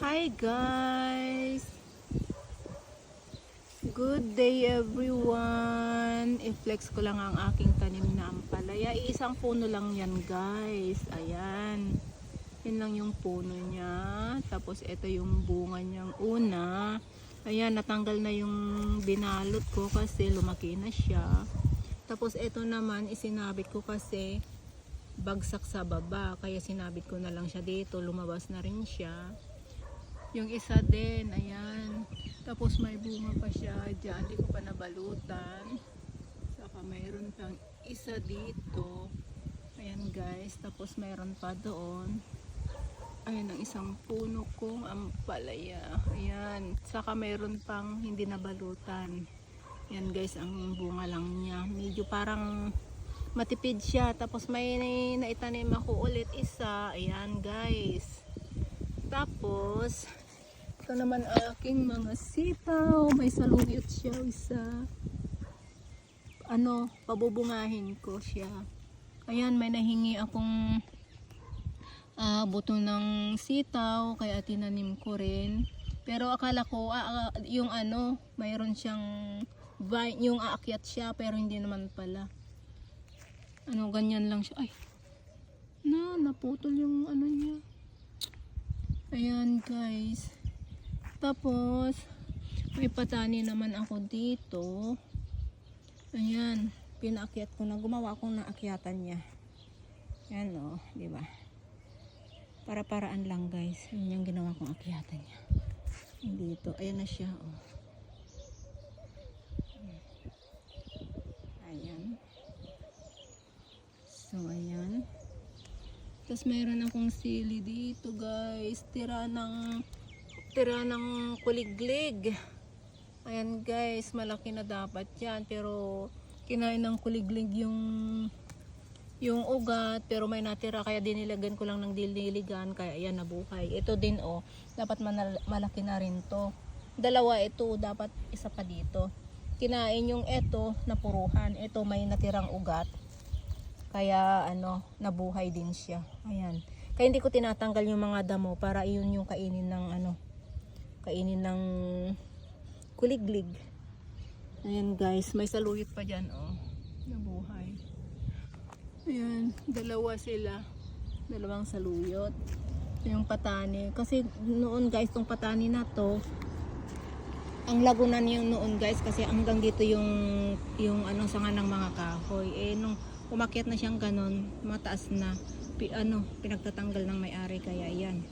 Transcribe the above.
Hi guys! Good day everyone! I-flex ko lang ang aking tanim na ampalaya. Isang puno lang yan guys. Ayan. Yan lang yung puno niya. Tapos ito yung bunga niyang una. Ayan, natanggal na yung binalot ko kasi lumaki na siya. Tapos ito naman isinabit ko kasi bagsak sa baba. Kaya sinabit ko na lang siya dito. Lumabas na rin siya. Yung isa din, ayan. Tapos may bunga pa siya dyan. Hindi ko pa nabalutan. Saka mayroon pang isa dito. Ayan guys. Tapos mayroon pa doon. Ayan ang isang puno kong ampalaya. Ayan. Saka mayroon pang hindi nabalutan. Ayan guys, ang bunga lang niya. Medyo parang matipid siya. Tapos may naitanim ako ulit isa. Ayan guys. Tapos ito naman aking mga sitaw. May saluyot siya isa. Pabubungahin ko siya. Ayan, may nahingi akong buto ng sitaw. Kaya tinanim ko rin. Pero akala ko, yung mayroon siyang vine, yung aakyat siya. Pero hindi naman pala. Ganyan lang siya. Ay, naputol yung niya. Ayan guys. Tapos may patani naman ako dito. Ayan, pinaakyat ko na, gumawa akong naakyatan niya. Ayan di ba? Para-paraan lang guys. Yun yung ginawa kong akyatan niya. Dito, ayan na siya Ayan. So ayan. Tapos mayroon akong sili dito guys. Tira ng kuliglig. Ayan guys, malaki na dapat yan. Pero kinain ng kuliglig yung ugat. Pero may natira kaya dinilagan ko lang ng dililigan. Kaya ayan, nabuhay. Ito din dapat malaki na rin to. Dalawa ito, dapat isa pa dito. Kinain yung ito, napuruhan. Ito may natirang ugat. Kaya nabuhay din siya. Ayan. Kaya hindi ko tinatanggal yung mga damo para iyon yung kainin ng kuliglig. Ayan guys, may saluyot pa diyan nabuhay. Ayan, dalawa sila. Dalawang saluyot. Yung patani kasi noon guys, tong patani na to, ang lagunan yung noon guys kasi hanggang dito yung sanga ng mga kahoy. Nung umakyat na siyang ganon, mataas na, pinagtatanggal ng may-ari kaya yan.